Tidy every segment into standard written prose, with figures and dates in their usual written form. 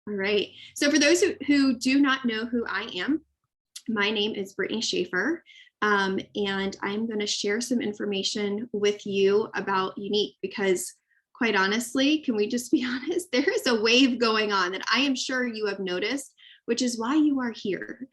All right. So for those who do not know who I am, my name is Brittany Schaefer, and I'm going to share some information with you about Younique because quite honestly, can we just be honest? There is a wave going on that I am sure you have noticed, which is why you are here.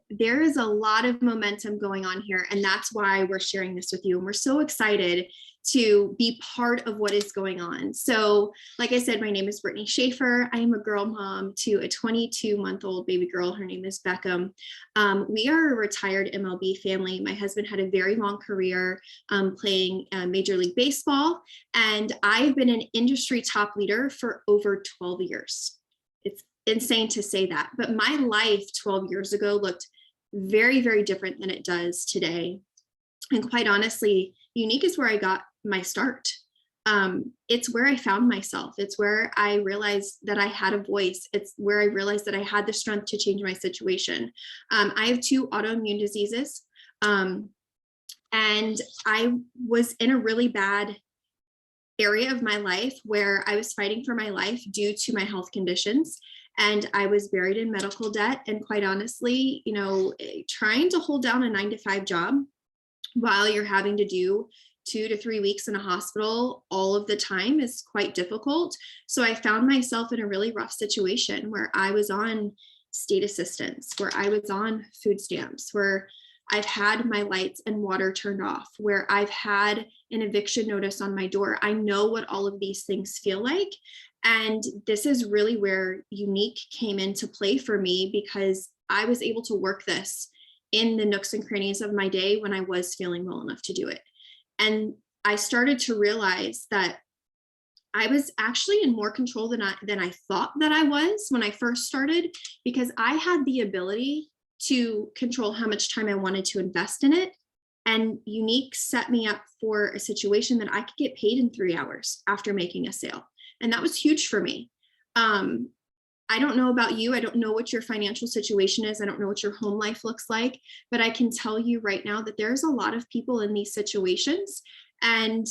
There is a lot of momentum going on here, and that's why we're sharing this with you. And we're so excited to be part of what is going on. So, like I said, my name is Brittany Schaefer. I am a girl mom to a 22-month-old baby girl. Her name is Beckham. We are a retired MLB family. My husband had a very long career playing Major League Baseball, and I've been an industry top leader for over 12 years. It's insane to say that, but my life 12 years ago looked very, very different than it does today. And quite honestly, Younique is where I got my start. It's where I found myself. It's where I realized that I had a voice. It's where I realized that I had the strength to change my situation. I have 2 autoimmune diseases, and I was in a really bad area of my life where I was fighting for my life due to my health conditions. And I was buried in medical debt. And quite honestly, trying to hold down a 9-to-5 job while you're having to do 2 to 3 weeks in a hospital all of the time is quite difficult. So I found myself in a really rough situation where I was on state assistance, where I was on food stamps, where I've had my lights and water turned off, where I've had an eviction notice on my door. I know what all of these things feel like. And this is really where Younique came into play for me, because I was able to work this in the nooks and crannies of my day when I was feeling well enough to do it. And I started to realize that I was actually in more control than I thought that I was when I first started, because I had the ability to control how much time I wanted to invest in it. And Younique set me up for a situation that I could get paid in 3 hours after making a sale. And that was huge for me. I don't know about you. I don't know what your financial situation is. I don't know what your home life looks like, but I can tell you right now that there's a lot of people in these situations. And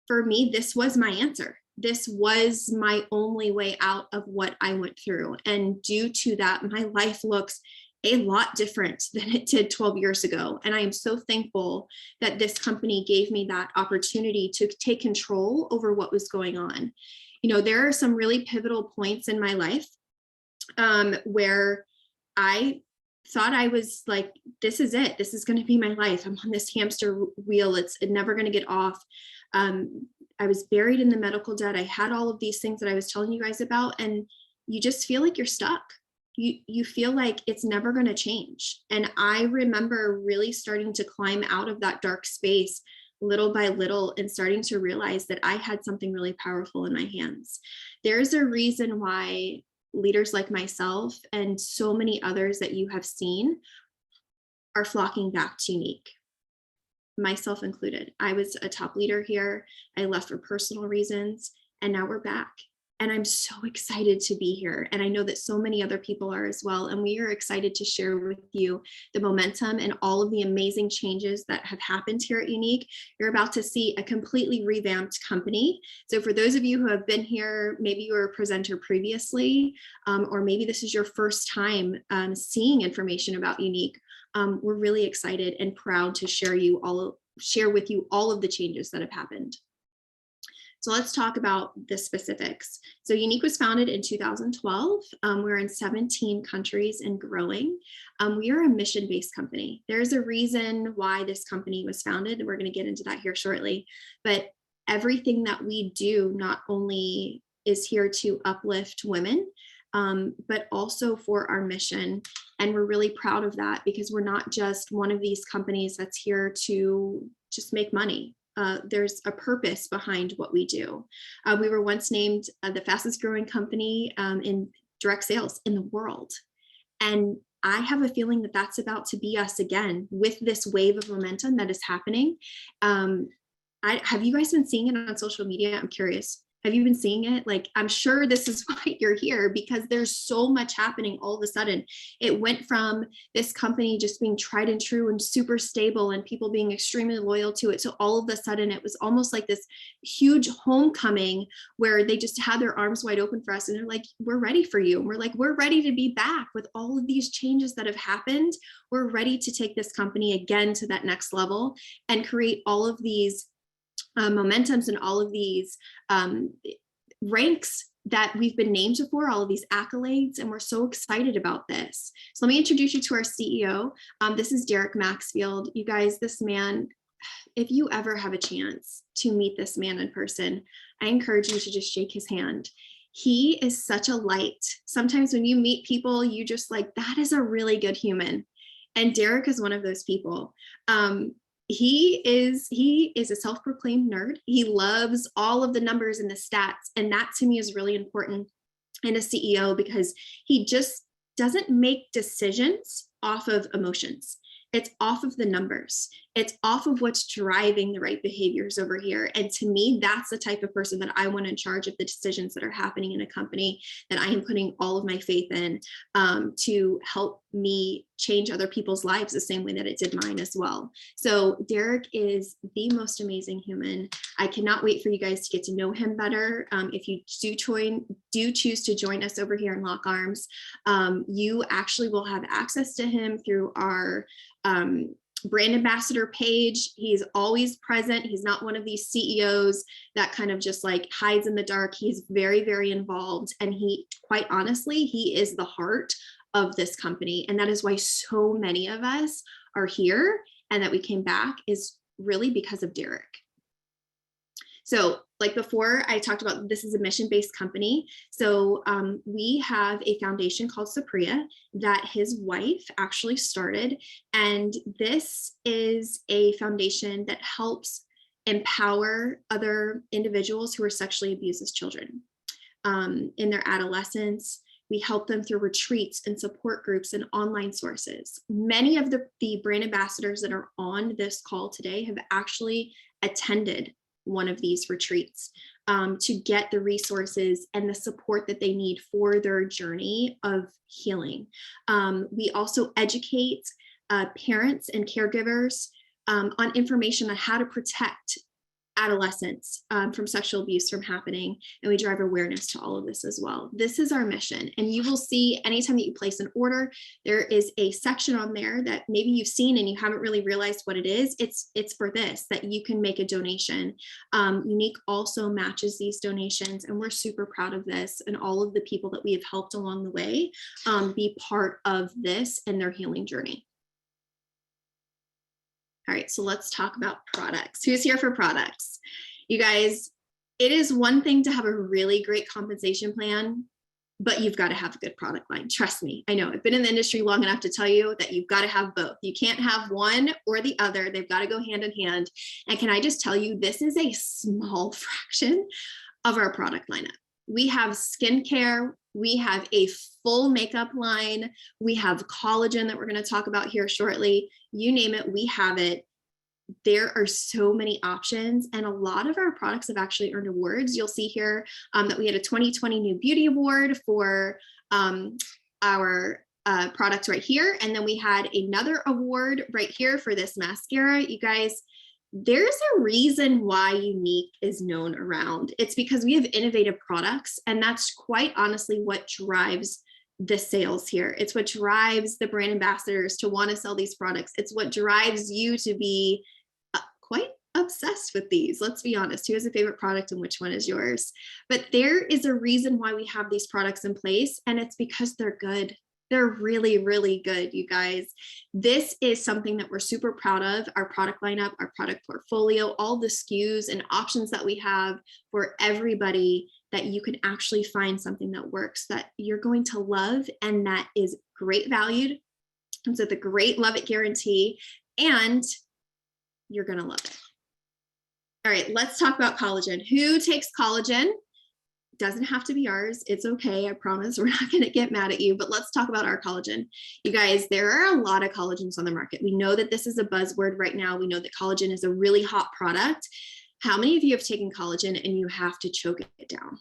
for me, this was my answer. This was my only way out of what I went through. And due to that, my life looks a lot different than it did 12 years ago. And I am so thankful that this company gave me that opportunity to take control over what was going on. There are some really pivotal points in my life where I thought I was like, this is it. This is going to be my life. I'm on this hamster wheel. It's never going to get off. I was buried in the medical debt. I had all of these things that I was telling you guys about, and you just feel like you're stuck. You feel like it's never going to change. And I remember really starting to climb out of that dark space little by little and starting to realize that I had something really powerful in my hands. There's a reason why leaders like myself and so many others that you have seen are flocking back to Younique, myself included. I was a top leader here. I left for personal reasons, and now we're back. And I'm so excited to be here. And I know that so many other people are as well. And we are excited to share with you the momentum and all of the amazing changes that have happened here at Younique. You're about to see a completely revamped company. So for those of you who have been here, maybe you were a presenter previously, or maybe this is your first time seeing information about Younique, we're really excited and proud to share with you all of the changes that have happened. So let's talk about the specifics. So Younique was founded in 2012. We're in 17 countries and growing. We are a mission-based company. There's a reason why this company was founded. We're going to get into that here shortly. But everything that we do not only is here to uplift women, but also for our mission. And we're really proud of that, because we're not just one of these companies that's here to just make money. There's a purpose behind what we do. We were once named the fastest growing company in direct sales in the world. And I have a feeling that that's about to be us again with this wave of momentum that is happening. Have you guys been seeing it on social media? I'm curious. Have you been seeing it? Like, I'm sure this is why you're here, because there's so much happening all of a sudden. It went from this company just being tried and true and super stable and people being extremely loyal to it. So all of a sudden it was almost like this huge homecoming where they just had their arms wide open for us. And they're like, we're ready for you. And we're like, we're ready to be back with all of these changes that have happened. We're ready to take this company again to that next level and create all of these momentums and all of these ranks that we've been named for, all of these accolades, and we're so excited about this. So let me introduce you to our CEO. This is Derek Maxfield. You guys, this man, if you ever have a chance to meet this man in person, I encourage you to just shake his hand. He is such a light. Sometimes when you meet people, you just like, that is a really good human. And Derek is one of those people. He is a self-proclaimed nerd. He loves all of the numbers and the stats. And that to me is really important in a CEO, because he just doesn't make decisions off of emotions. It's off of the numbers. It's off of what's driving the right behaviors over here. And to me, that's the type of person that I want in charge of the decisions that are happening in a company, that I am putting all of my faith in to help me change other people's lives the same way that it did mine as well. So Derek is the most amazing human. I cannot wait for you guys to get to know him better. If you do choose to join us over here in Lock Arms, you actually will have access to him through our brand ambassador page. He's always present. He's not one of these CEOs that kind of just like hides in the dark. He's very, very involved. And he, quite honestly, he is the heart of this company. And that is why so many of us are here and that we came back, is really because of Derek. So like before, I talked about, this is a mission-based company. So we have a foundation called Supriya that his wife actually started. And this is a foundation that helps empower other individuals who are sexually abused as children in their adolescence. We help them through retreats and support groups and online sources. Many of the brand ambassadors that are on this call today have actually attended one of these retreats to get the resources and the support that they need for their journey of healing. We also educate parents and caregivers on information on how to protect adolescents from sexual abuse from happening, and we drive awareness to all of this as well. This is our mission, and you will see anytime that you place an order, there is a section on there that maybe you've seen and you haven't really realized what it is. It's for this, that you can make a donation. Younique also matches these donations, and we're super proud of this, and all of the people that we have helped along the way be part of this and their healing journey. All right, so let's talk about products. Who's here for products? You guys, it is one thing to have a really great compensation plan, but you've got to have a good product line. Trust me, I know. I've been in the industry long enough to tell you that you've got to have both. You can't have one or the other. They've got to go hand in hand. And can I just tell you, this is a small fraction of our product lineup. We have skincare. We have a full makeup line. We have collagen that we're going to talk about here shortly. You name it, we have it. There are so many options, and a lot of our products have actually earned awards. You'll see here that we had a 2020 New Beauty Award for our product right here. And then we had another award right here for this mascara. You guys, there's a reason why Younique is known around. It's because we have innovative products, and that's quite honestly what drives the sales here. It's what drives the brand ambassadors to want to sell these products. It's what drives you to be quite obsessed with these. Let's be honest, who has a favorite product and which one is yours? But there is a reason why we have these products in place, and it's because they're good. They're really, really good, you guys. This is something that we're super proud of, our product lineup, our product portfolio, all the SKUs and options that we have for everybody, that you can actually find something that works, that you're going to love, and that is great valued. And so the great love it guarantee, and you're going to love it. All right, let's talk about collagen. Who takes collagen? Doesn't have to be ours. It's okay. I promise we're not going to get mad at you, but let's talk about our collagen. You guys, there are a lot of collagens on the market. We know that this is a buzzword right now. We know that collagen is a really hot product. How many of you have taken collagen and you have to choke it down?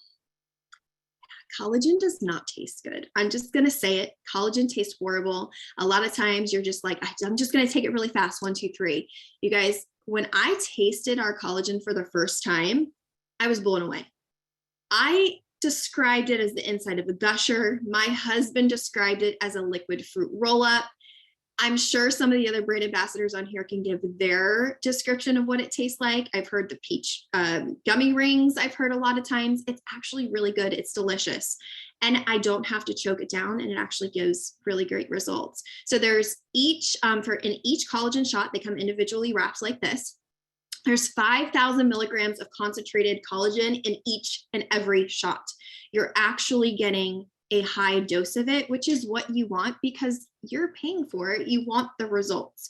Collagen does not taste good. I'm just going to say it. Collagen tastes horrible. A lot of times you're just like, I'm just going to take it really fast. 1, 2, 3. You guys, when I tasted our collagen for the first time, I was blown away. I described it as the inside of a gusher. My husband described it as a liquid fruit roll-up. I'm sure some of the other brand ambassadors on here can give their description of what it tastes like. I've heard the peach gummy rings. I've heard a lot of times. It's actually really good. It's delicious. And I don't have to choke it down, and it actually gives really great results. So there's each, in each collagen shot, they come individually wrapped like this. There's 5,000 milligrams of concentrated collagen in each and every shot. You're actually getting a high dose of it, which is what you want because you're paying for it. You want the results.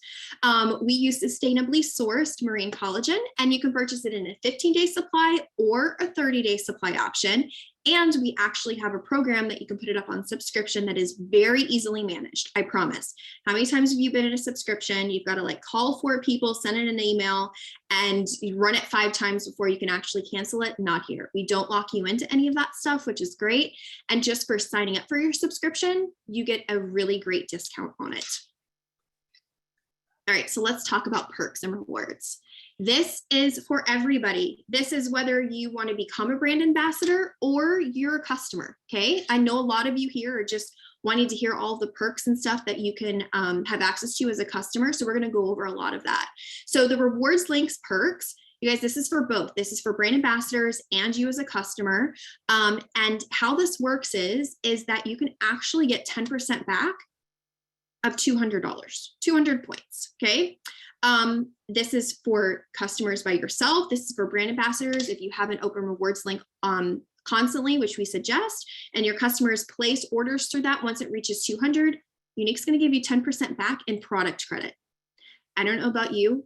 We use sustainably sourced marine collagen, and you can purchase it in a 15-day supply or a 30-day supply option. And we actually have a program that you can put it up on subscription that is very easily managed. I promise. How many times have you been in a subscription? You've got to like call 4 people, send it an email, and you run it 5 times before you can actually cancel it. Not here. We don't lock you into any of that stuff, which is great. And just for signing up for your subscription, you get a really great discount on it. All right, so let's talk about perks and rewards. This is for everybody. This is whether you want to become a brand ambassador or you're a customer, okay? I know a lot of you here are just wanting to hear all the perks and stuff that you can have access to as a customer, so we're going to go over a lot of that. So the rewards links perks, you guys, this is for both. This is for brand ambassadors and you as a customer. And how this works is that you can actually get 10% back of $200, 200 points, okay? This is for customers by yourself. This is for brand ambassadors. If you have an open rewards link constantly, which we suggest, and your customers place orders through that, once it reaches 200, Younique's going to give you 10% back in product credit. I don't know about you.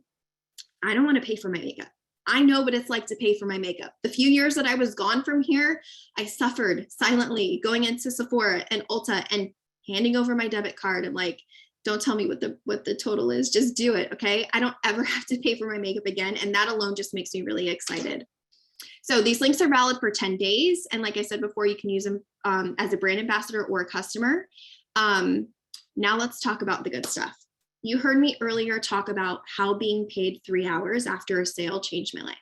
I don't want to pay for my makeup. I know what it's like to pay for my makeup. The few years that I was gone from here, I suffered silently going into Sephora and Ulta and handing over my debit card. I'm like, don't tell me what the total is, just do it, okay? I don't ever have to pay for my makeup again, and that alone just makes me really excited. So these links are valid for 10 days, and like I said before, you can use them as a brand ambassador or a customer. Now let's talk about the good stuff. You heard me earlier talk about how being paid 3 hours after a sale changed my life,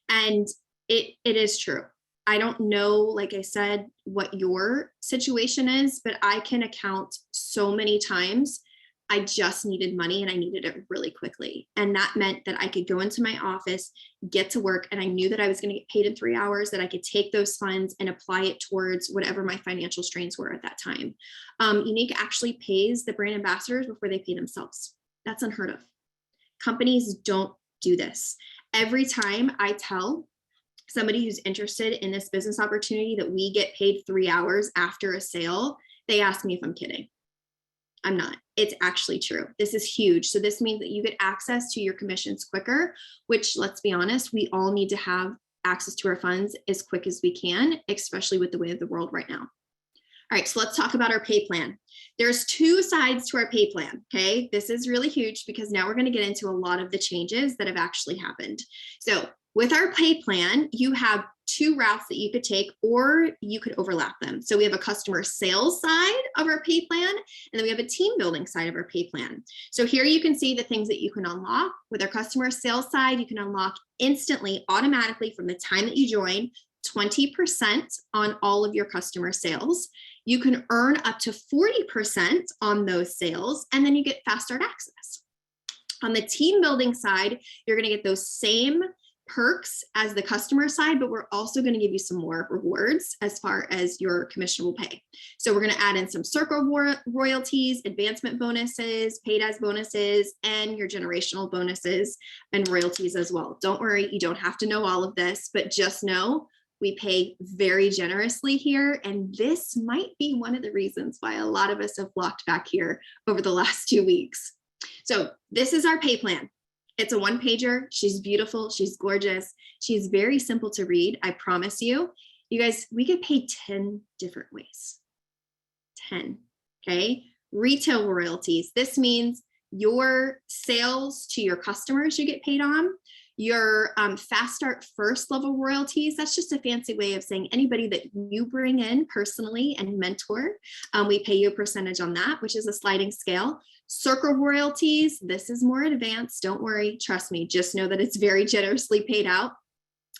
and it is true. I don't know, like I said, what your situation is, but I can account so many times I just needed money and I needed it really quickly. And that meant that I could go into my office, get to work, and I knew that I was going to get paid in 3 hours, that I could take those funds and apply it towards whatever my financial strains were at that time. Younique actually pays the brand ambassadors before they pay themselves. That's unheard of. Companies don't do this. Every time I tell somebody who's interested in this business opportunity that we get paid 3 hours after a sale, they ask me if I'm kidding. I'm not. It's actually true. This is huge. So this means that you get access to your commissions quicker, which, let's be honest, we all need to have access to our funds as quick as we can, especially with the way of the world right now. All right, so let's talk about our pay plan. There's 2 sides to our pay plan, okay? This is really huge because now we're going to get into a lot of the changes that have actually happened. So with our pay plan, you have 2 routes that you could take, or you could overlap them. So we have a customer sales side of our pay plan, and then we have a team building side of our pay plan. So here you can see the things that you can unlock. With our customer sales side, you can unlock instantly, automatically from the time that you join, 20% on all of your customer sales. You can earn up to 40% on those sales, and then you get fast start access. On the team building side, you're going to get those same perks as the customer side, but we're also going to give you some more rewards as far as your commissionable pay. So we're going to add in some circle royalties, advancement bonuses, paid as bonuses, and your generational bonuses and royalties as well. Don't worry, you don't have to know all of this, but just know we pay very generously here. And this might be one of the reasons why a lot of us have blocked back here over the last 2 weeks. So this is our pay plan. It's a 1-pager. She's beautiful. She's gorgeous. She's very simple to read. I promise you. You guys, we get paid 10 different ways. 10, okay? Retail royalties. This means your sales to your customers you get paid on, Your fast start first level royalties, that's just a fancy way of saying anybody that you bring in personally and mentor, we pay you a percentage on that, which is a sliding scale. Circle royalties, this is more advanced. Don't worry, trust me, just know that it's very generously paid out.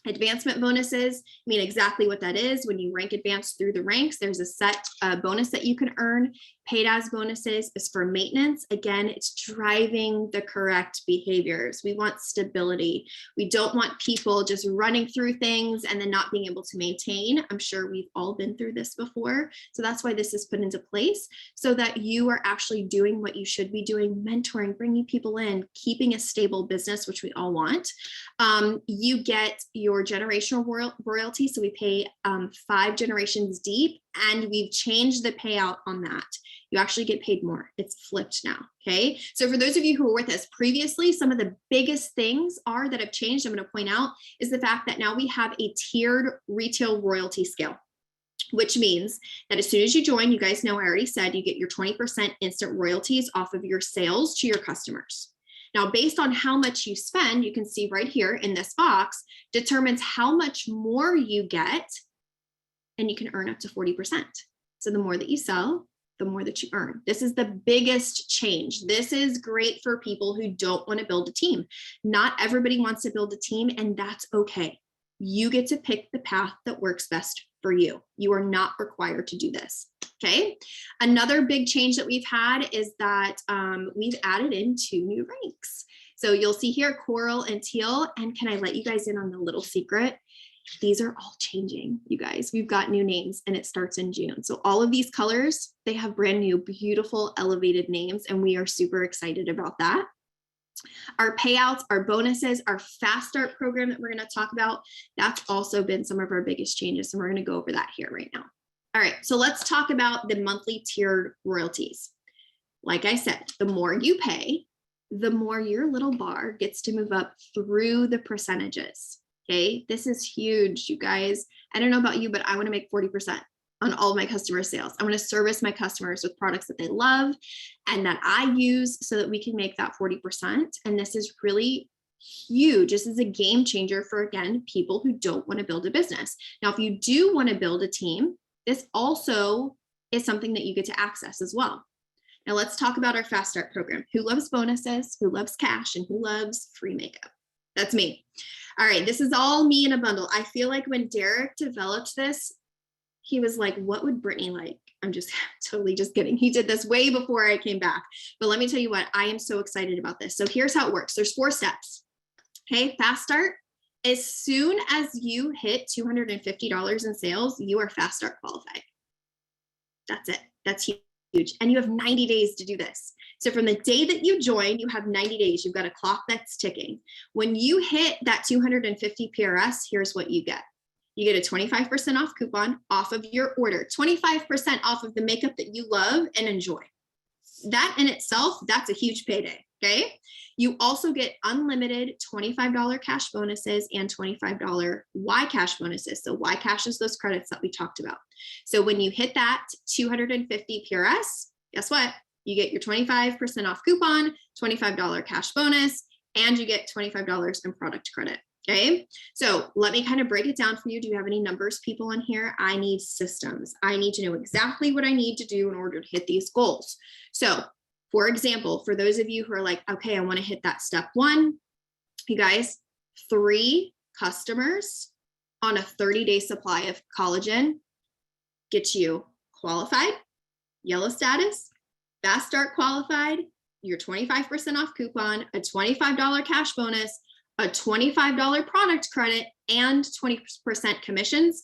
Advancement bonuses mean exactly what that is. When you rank advanced through the ranks, there's a set bonus that you can earn. Paid as bonuses is for maintenance. Again, it's driving the correct behaviors. We want stability. We don't want people just running through things and then not being able to maintain. I'm sure we've all been through this before. So that's why this is put into place, so that you are actually doing what you should be doing, mentoring, bringing people in, keeping a stable business, which we all want. You get your generational royalty. So we pay 5 generations deep, and we've changed the payout on that. You actually get paid more. It's flipped now. Okay. So for those of you who were with us previously, some of the biggest things that have changed, I'm going to point out, is the fact that now we have a tiered retail royalty scale, which means that as soon as you join, you guys know, I already said, you get your 20% instant royalties off of your sales to your customers. Now, based on how much you spend, you can see right here in this box, determines how much more you get, and you can earn up to 40%. So the more that you sell, the more that you earn. This is the biggest change. This is great for people who don't want to build a team. Not everybody wants to build a team, and that's okay. You get to pick the path that works best for you. You are not required to do this. Okay. Another big change that we've had is that we've added in 2 new ranks. So you'll see here coral and teal. And can I let you guys in on the little secret? These are all changing, you guys. We've got new names, and it starts in June. So all of these colors, they have brand new, beautiful, elevated names, and we are super excited about that. Our payouts, our bonuses, our fast start program that we're going to talk about, that's also been some of our biggest changes. And we're going to go over that here right now. All right, so let's talk about the monthly tiered royalties. Like I said, the more you pay, the more your little bar gets to move up through the percentages. Okay, this is huge, you guys. I don't know about you, but I want to make 40% on all of my customer sales. I want to service my customers with products that they love and that I use, so that we can make that 40%. And this is really huge. This is a game changer for, again, people who don't want to build a business. Now, if you do want to build a team, this also is something that you get to access as well. Now let's talk about our fast start program. Who loves bonuses, who loves cash, and who loves free makeup? That's me. All right, this is all me in a bundle. I feel like when Derek developed this, he was like, what would Brittany like? I'm just totally just kidding. He did this way before I came back. But let me tell you what, I am so excited about this. So here's how it works. There's 4 steps. Okay, fast start. As soon as you hit $250 in sales, you are fast start qualified. That's it. That's huge. And you have 90 days to do this. So from the day that you join, you have 90 days. You've got a clock that's ticking. When you hit that 250 PRS, here's what you get. You get a 25% off coupon off of your order, 25% off of the makeup that you love and enjoy. That in itself, that's a huge payday. Okay. You also get unlimited $25 cash bonuses and $25 Y cash bonuses. So Y cash is those credits that we talked about. So when you hit that 250 PRS, guess what? You get your 25% off coupon, $25 cash bonus, and you get $25 in product credit. Okay. So let me kind of break it down for you. Do you have any numbers, people on here? I need systems. I need to know exactly what I need to do in order to hit these goals. So for example, for those of you who are like, okay, I want to hit that step 1, you guys, 3 customers on a 30-day supply of collagen gets you qualified, yellow status, fast start qualified, your 25% off coupon, a $25 cash bonus, a $25 product credit, and 20% commissions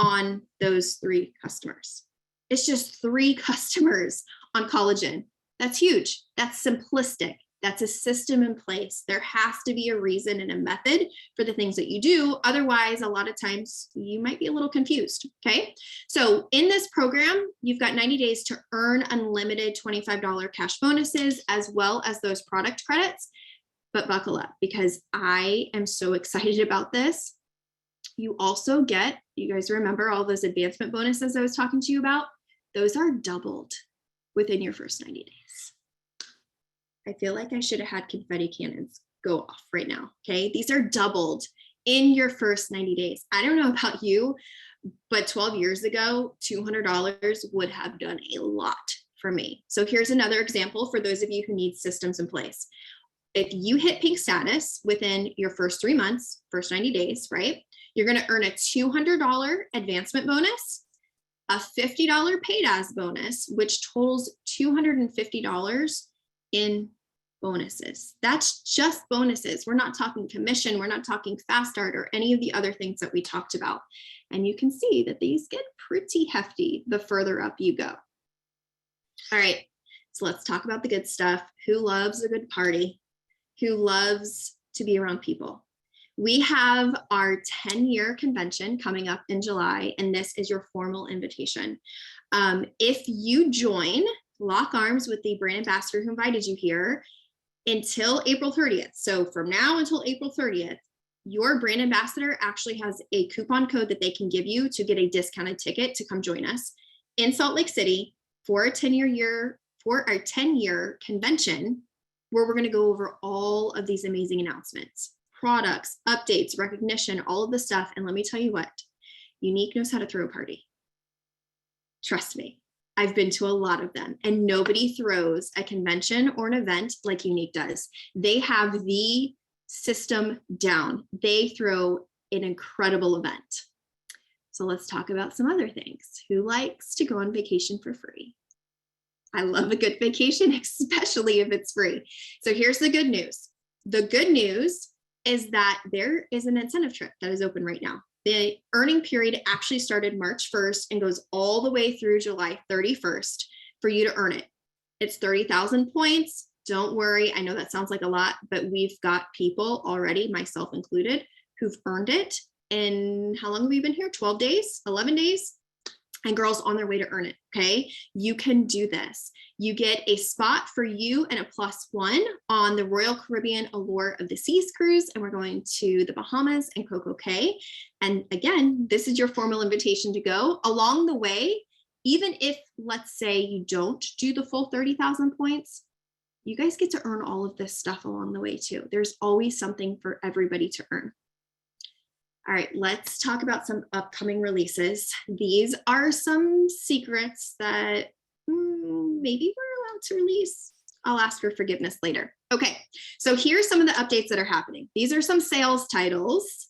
on those 3 customers. It's just 3 customers on collagen. That's huge. That's simplistic. That's a system in place. There has to be a reason and a method for the things that you do. Otherwise, a lot of times you might be a little confused. Okay. So in this program, you've got 90 days to earn unlimited $25 cash bonuses, as well as those product credits. But buckle up, because I am so excited about this. You also get, you guys remember all those advancement bonuses I was talking to you about? Those are doubled within your first 90 days. I feel like I should have had confetti cannons go off right now. Okay. These are doubled in your first 90 days. I don't know about you, but 12 years ago, $200 would have done a lot for me. So here's another example for those of you who need systems in place. If you hit pink status within your first 3 months, first 90 days, right? You're going to earn a $200 advancement bonus, a $50 paid as bonus, which totals $250 in bonuses. That's just bonuses. We're not talking commission. We're not talking fast start or any of the other things that we talked about. And you can see that these get pretty hefty the further up you go. All right, so let's talk about the good stuff. Who loves a good party? Who loves to be around people? We have our 10-year convention coming up in July, and this is your formal invitation. If you join, lock arms with the brand ambassador who invited you here until April 30th. So from now until April 30th, your brand ambassador actually has a coupon code that they can give you to get a discounted ticket to come join us in Salt Lake City for our 10-year convention, where we're going to go over all of these amazing announcements, products, updates, recognition, all of the stuff. And let me tell you what, Younique knows how to throw a party. Trust me, I've been to a lot of them, and nobody throws a convention or an event like Younique does. They have the system down. They throw an incredible event. So let's talk about some other things. Who likes to go on vacation for free? I love a good vacation, especially if it's free. So here's the good news. The good news is that there is an incentive trip that is open right now. The earning period actually started March 1st and goes all the way through July 31st for you to earn it. It's 30,000 points. Don't worry. I know that sounds like a lot, but we've got people already, myself included, who've earned it. And how long have we been here? 12 days, 11 days? And girls on their way to earn it. Okay. You can do this. You get a spot for you and a +1 on the Royal Caribbean Allure of the Seas cruise. And we're going to the Bahamas and Coco Cay. And again, this is your formal invitation to go. Along the way, even if, let's say, you don't do the full 30,000 points, you guys get to earn all of this stuff along the way too. There's always something for everybody to earn. All right, let's talk about some upcoming releases. These are some secrets that maybe we're allowed to release. I'll ask for forgiveness later. Okay, so here's some of the updates that are happening. These are some sales titles.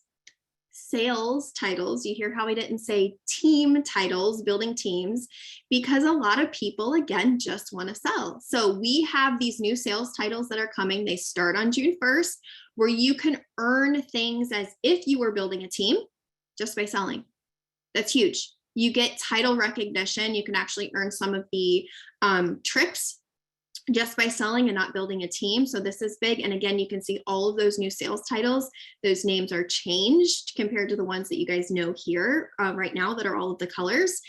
Sales titles, you hear how I didn't say team titles, building teams, because a lot of people, again, just want to sell. So we have these new sales titles that are coming. They start on June 1st, where you can earn things as if you were building a team just by selling. That's huge. You get title recognition. You can actually earn some of the trips just by selling and not building a team. So this is big. And again, you can see all of those new sales titles. Those names are changed compared to the ones that you guys know here right now that are all of the colors.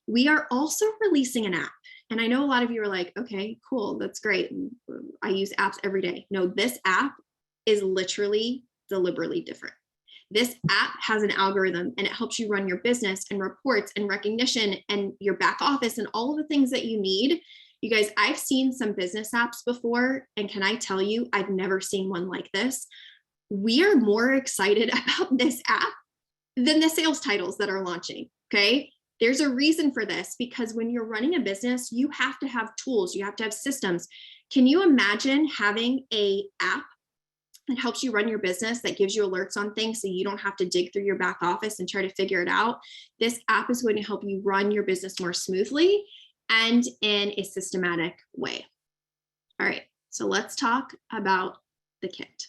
We are also releasing an app. And I know a lot of you are like, okay, cool, that's great. I use apps every day. No, this app is literally deliberately different. This app has an algorithm and it helps you run your business and reports and recognition and your back office and all of the things that you need. You guys, I've seen some business apps before, and can I tell you, I've never seen one like this. We are more excited about this app than the sales titles that are launching, okay? There's a reason for this, because when you're running a business, you have to have tools, you have to have systems. Can you imagine having an app that helps you run your business, that gives you alerts on things so you don't have to dig through your back office and try to figure it out? This app is going to help you run your business more smoothly and in a systematic way. All right, so let's talk about the kit.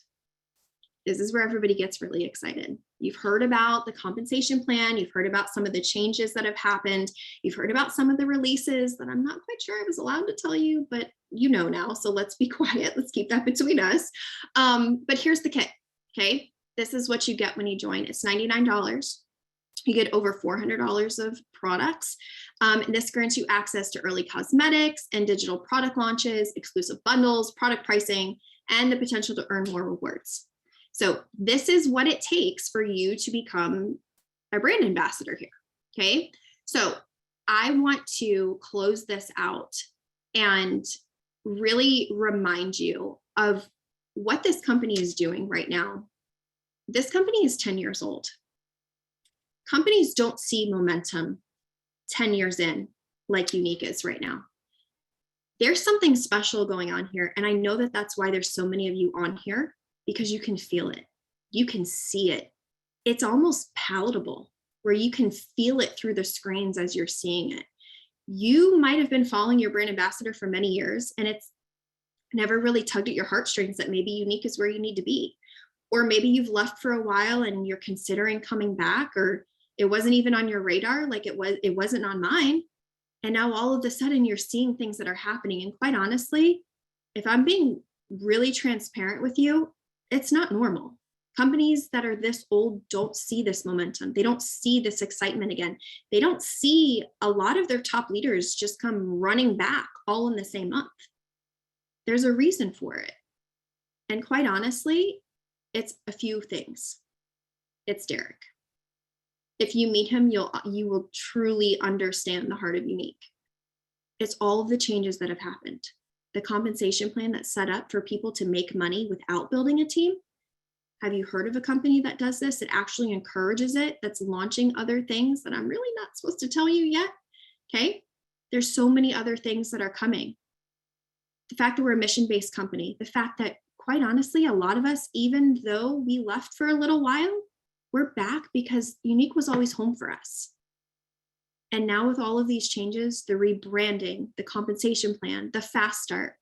This is where everybody gets really excited. You've heard about the compensation plan. You've heard about some of the changes that have happened. You've heard about some of the releases that I'm not quite sure I was allowed to tell you, but you know now, so let's be quiet. Let's keep that between us. But here's the kit, okay? This is what you get when you join. It's $99. You get over $400 of products. And this grants you access to early cosmetics and digital product launches, exclusive bundles, product pricing, and the potential to earn more rewards. So this is what it takes for you to become a brand ambassador here, okay? So I want to close this out and really remind you of what this company is doing right now, this company is 10 years old. Companies don't see momentum 10 years in like Younique is right now. There's something special going on here. And I know that that's why there's so many of you on here, because you can feel it. You can see it. It's almost palatable where you can feel it through the screens as you're seeing it. You might have been following your brand ambassador for many years and it's never really tugged at your heartstrings that maybe Younique is where you need to be. Or maybe you've left for a while and you're considering coming back, or it wasn't even on your radar, like it wasn't on mine. And now all of a sudden you're seeing things that are happening. And quite honestly, if I'm being really transparent with you, it's not normal. Companies that are this old don't see this momentum. They don't see this excitement again. They don't see a lot of their top leaders just come running back all in the same month. There's a reason for it. And quite honestly, it's a few things. It's Derek. If you meet him, you will truly understand the heart of Younique. It's all of the changes that have happened. The compensation plan that's set up for people to make money without building a team. Have you heard of a company that does this? It actually encourages it, that's launching other things that I'm really not supposed to tell you yet. Okay. There's so many other things that are coming. The fact that we're a mission-based company, the fact that quite honestly, a lot of us, even though we left for a little while, we're back because Younique was always home for us. And now with all of these changes, the rebranding, the compensation plan, the fast start,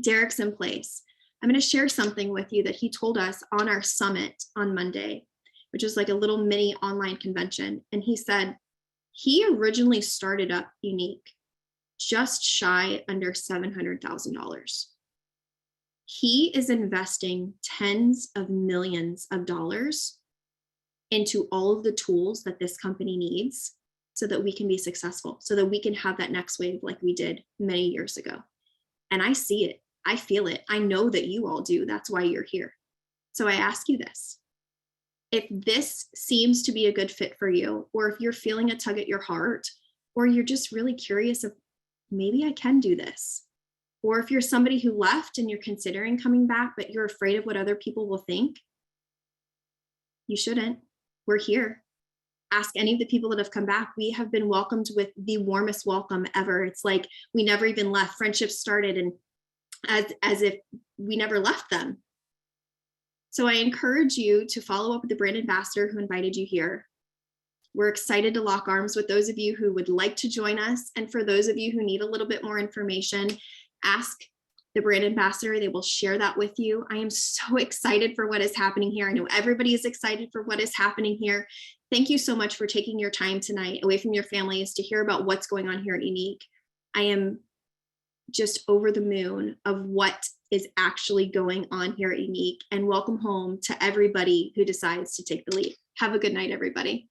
Derek's in place. I'm going to share something with you that he told us on our summit on Monday, which is like a little mini online convention. And he said he originally started up Younique just shy under $700,000. He is investing tens of millions of dollars into all of the tools that this company needs so that we can be successful, so that we can have that next wave like we did many years ago. And I see it. I feel it. I know that you all do. That's why you're here. So I ask you this. If this seems to be a good fit for you, or if you're feeling a tug at your heart, or you're just really curious of maybe I can do this, or if you're somebody who left and you're considering coming back, but you're afraid of what other people will think, you shouldn't. We're here. Ask any of the people that have come back. We have been welcomed with the warmest welcome ever. It's like we never even left. Friendships started and as if we never left them. So I encourage you to follow up with the brand ambassador who invited you here. We're excited to lock arms with those of you who would like to join us. And for those of you who need a little bit more information, ask the brand ambassador. They will share that with you. I am so excited for what is happening here. I know everybody is excited for what is happening here. Thank you so much for taking your time tonight away from your families to hear about what's going on here at Younique. I am just over the moon of what is actually going on here at Younique, and welcome home to everybody who decides to take the leap. Have a good night, everybody.